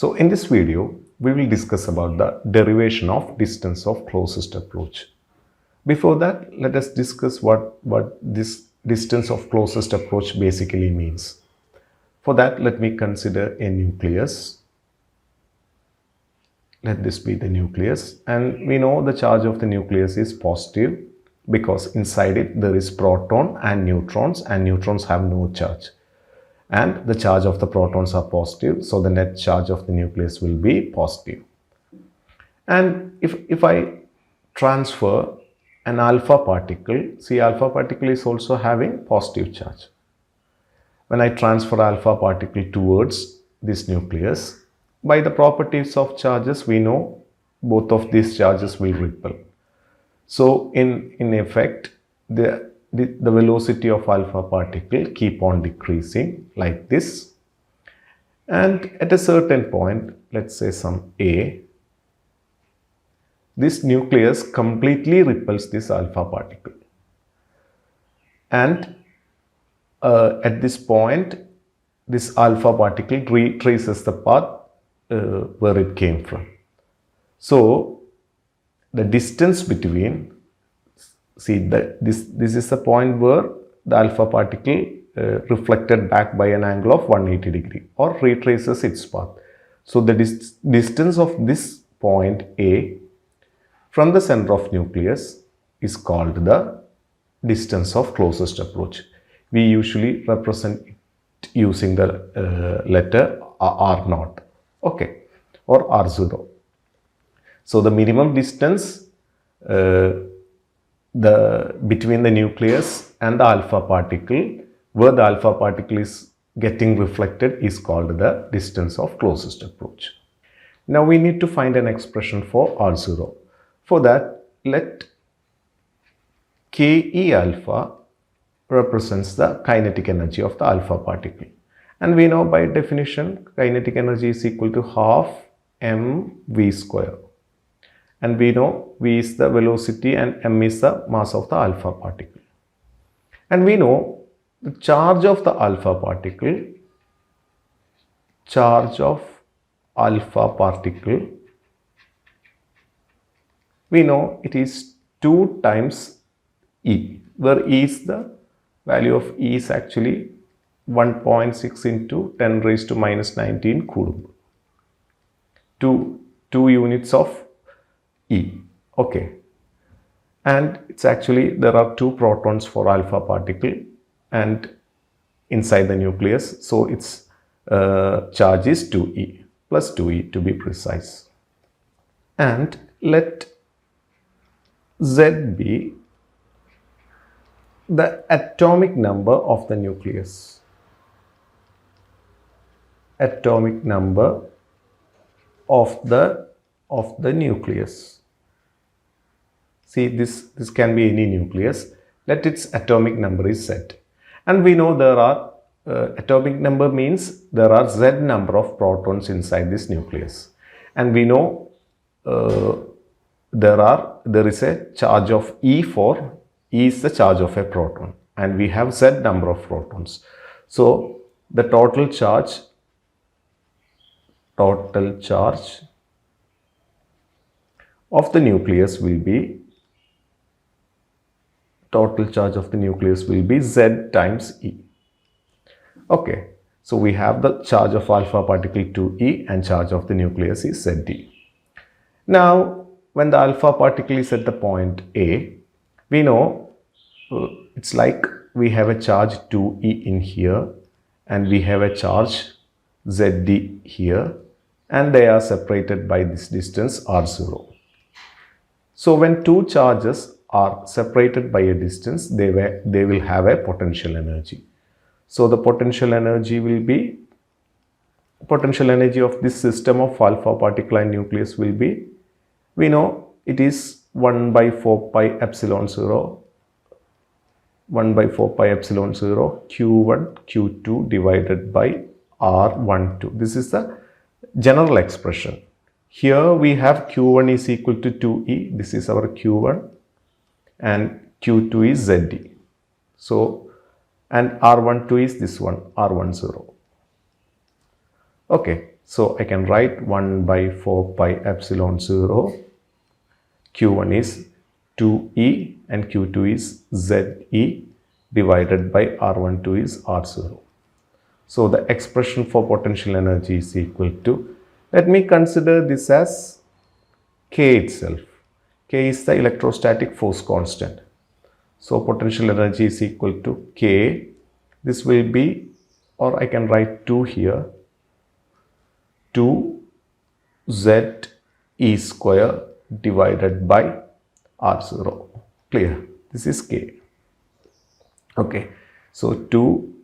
So in this video, we will discuss about the derivation of distance of closest approach. Before that, let us discuss what this distance of closest approach basically means. For that, let me consider a nucleus. Let this be the nucleus, and we know the charge of the nucleus is positive because inside it there is proton and neutrons have no charge. And the charge of the protons are positive, so the net charge of the nucleus will be positive. And if I transfer an alpha particle, see, alpha particle is also having positive charge. When I transfer alpha particle towards this nucleus, by the properties of charges, we know both of these charges will repel. So in effect, the velocity of alpha particle keep on decreasing like this, and at a certain point, let's say some A, this nucleus completely repels this alpha particle, and at this point this alpha particle retraces the path where it came from. So the distance between, see that this is the point where the alpha particle reflected back by an angle of 180 degree or retraces its path. So the distance of this point A from the center of nucleus is called the distance of closest approach. We usually represent it using the letter R0, okay, or R0. So the minimum distance between the nucleus and the alpha particle, where the alpha particle is getting reflected, is called the distance of closest approach. Now we need to find an expression for R0. For that, let Ke alpha represents the kinetic energy of the alpha particle. And we know by definition, kinetic energy is equal to half mv square. And we know v is the velocity and m is the mass of the alpha particle. And we know the charge of the alpha particle, we know it is 2 times E, where E is the value of E is actually 1.6 into 10 raised to minus 19 coulomb. 2 units of E, okay. And it's actually, there are 2 protons for alpha particle and inside the nucleus, so its charge is 2E, plus 2E to be precise. And let Z be the atomic number of the nucleus. Atomic number of the nucleus. See, this can be any nucleus. Let its atomic number is Z. And we know there are atomic number means there are Z number of protons inside this nucleus. And we know there is a charge of E for E is the charge of a proton, and we have Z number of protons. So the total charge of the nucleus will be Z times E. Okay, so we have the charge of alpha particle 2E and charge of the nucleus is Zd. Now, when the alpha particle is at the point A, we know it's like we have a charge 2E in here and we have a charge Zd here, and they are separated by this distance R0. So when 2 charges are separated by a distance, they will have a potential energy. So the potential energy will be, potential energy of this system of alpha particle and nucleus will be, we know it is 1 by 4 pi epsilon 0 Q1 Q2 divided by R12. This is the general expression. Here we have Q1 is equal to 2E. This is our Q1 and Q2 is Zd. So, and R12 is this one, R10. Okay, So I can write 1 by 4 pi epsilon 0. Q1 is 2E and Q2 is ZE divided by R12 is R0. So the expression for potential energy is equal to, let me consider this as K itself. K is the electrostatic force constant. So potential energy is equal to K. This will be, or I can write 2 here, 2 Z E square divided by R0. Clear? This is K. Okay. So 2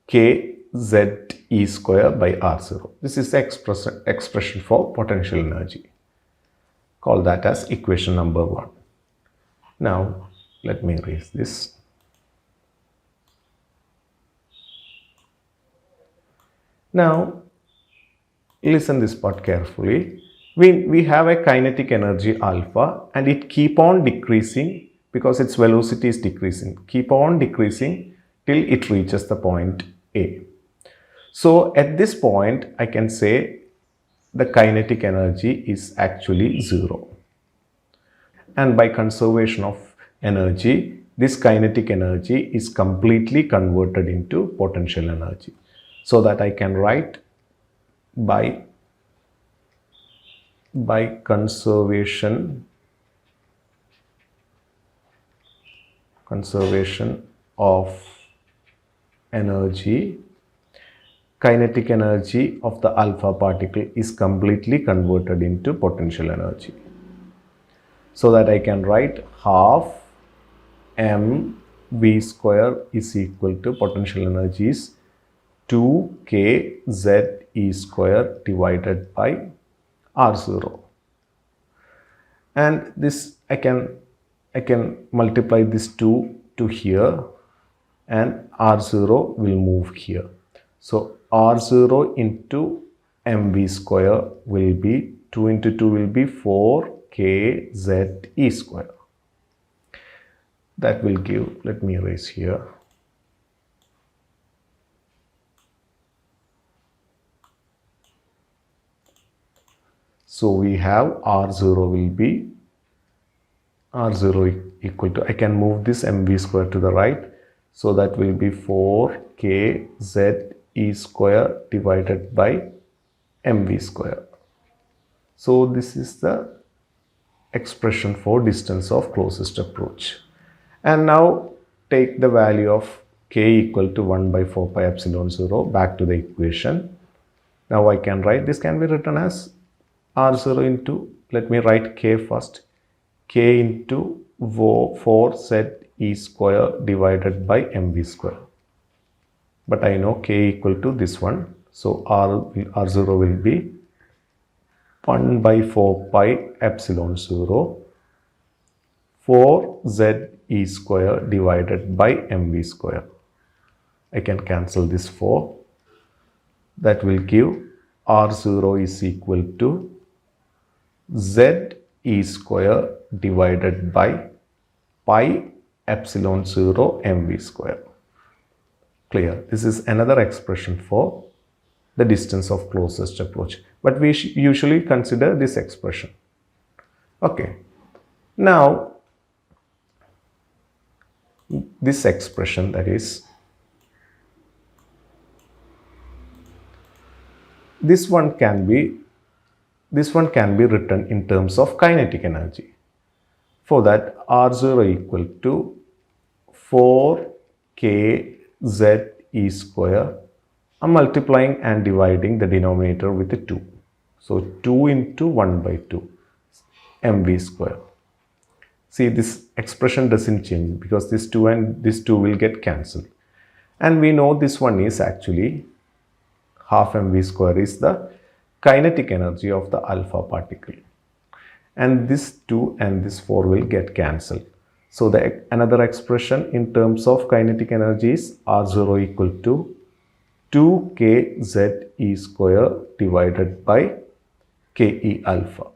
K Z E square by R0. This is the expression for potential energy. Call that as equation number 1. Now, let me erase this. Now, listen this part carefully. We have a kinetic energy alpha and it keep on decreasing because its velocity is decreasing. Keep on decreasing till it reaches the point A. So at this point, I can say the kinetic energy is actually 0. And by conservation of energy, this kinetic energy is completely converted into potential energy. So that I can write by conservation of energy, kinetic energy of the alpha particle is completely converted into potential energy. So that I can write half mv square is equal to potential energy is 2kz e square divided by R0. And this I can multiply this 2 to here and R0 will move here. So R0 into mv square will be 2 into 2 will be 4kz e square. That will give, let me erase here. So we have R0 will be R0 equal to, I can move this mv square to the right. So that will be 4kz e square divided by mv square. So this is the expression for distance of closest approach. And now take the value of k equal to 1 by 4 pi epsilon 0 back to the equation. Now I can write, this can be written as R0 into, let me write k first, k into 4z e square divided by mv square. But I know k equal to this one. So R0 will be 1 by 4 pi epsilon 0 4z e square divided by mv square. I can cancel this 4. That will give R0 is equal to z e square divided by pi epsilon 0 mv square. Clear? This is another expression for the distance of closest approach. But we usually consider this expression. Okay. Now, this expression, that is, this one can be written in terms of kinetic energy. For that, R0 equal to 4kz e square. I'm multiplying and dividing the denominator with 2. So 2 into 1 by 2 mv square. See, this expression doesn't change because this 2 and this 2 will get cancelled. And we know this one is actually half mv square is the kinetic energy of the alpha particle. And this 2 and this 4 will get cancelled. So the another expression in terms of kinetic energy is R0 equal to 2kz e square divided by ke alpha.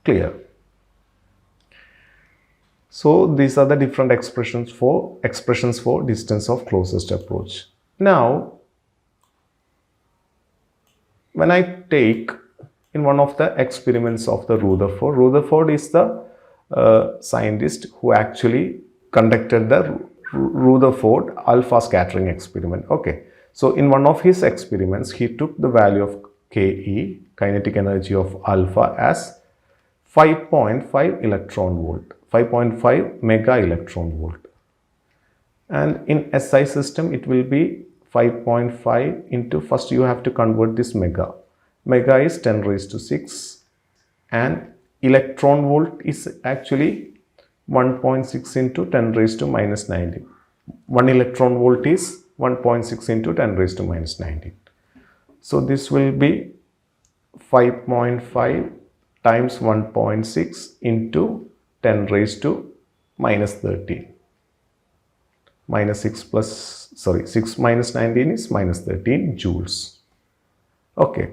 Clear? So these are the different expressions for distance of closest approach. Now when I take in one of the experiments of the Rutherford is the scientist who actually conducted the Rutherford alpha scattering experiment. Okay, so in one of his experiments, he took the value of Ke, kinetic energy of alpha, as 5.5 electron volt, 5.5 mega electron volt. And in SI system, it will be 5.5 into, first you have to convert this mega. Mega is 10 raised to 6 and electron volt is actually 1.6 into 10 raised to minus 19. 1 electron volt is 1.6 into 10 raised to minus 19. So this will be 5.5 times 1.6 into 10 raised to minus 13. Minus 6 plus, sorry, 6 minus 19 is minus 13 joules. Okay.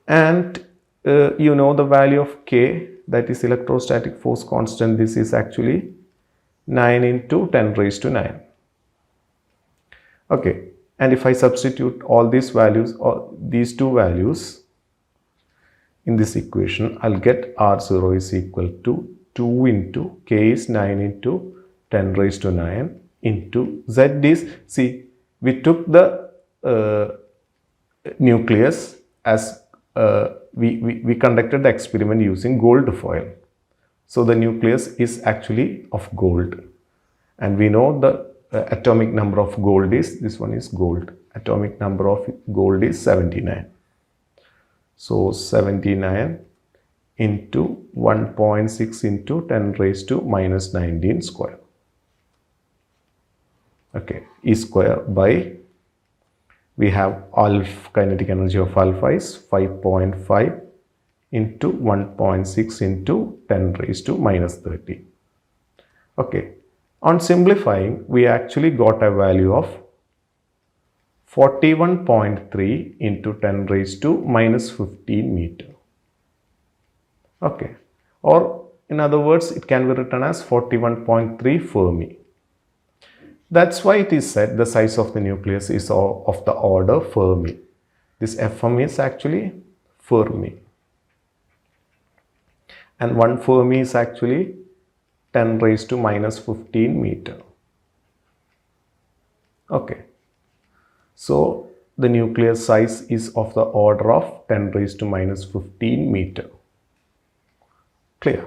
And you know the value of K, that is electrostatic force constant. This is actually 9 into 10 raised to 9. Okay. And if I substitute all these values or these two values in this equation, I'll get R0 is equal to 2 into K is 9 into 10 raised to 9 into Z is, see, we took the nucleus as we conducted the experiment using gold foil. So the nucleus is actually of gold, and we know the atomic number of gold is, this one is gold, atomic number of gold is 79. So 79 into 1.6 into 10 raised to minus 19 square. Okay, E square by, we have alpha, kinetic energy of alpha is 5.5 into 1.6 into 10 raised to minus 30. Okay, on simplifying, we actually got a value of 41.3 into 10 raised to minus 15 meter. Okay, or in other words, it can be written as 41.3 Fermi. That's why it is said the size of the nucleus is of the order Fermi. This Fm is actually Fermi. And 1 Fermi is actually 10 raised to minus 15 meter. Okay. So the nucleus size is of the order of 10 raised to minus 15 meter. Clear?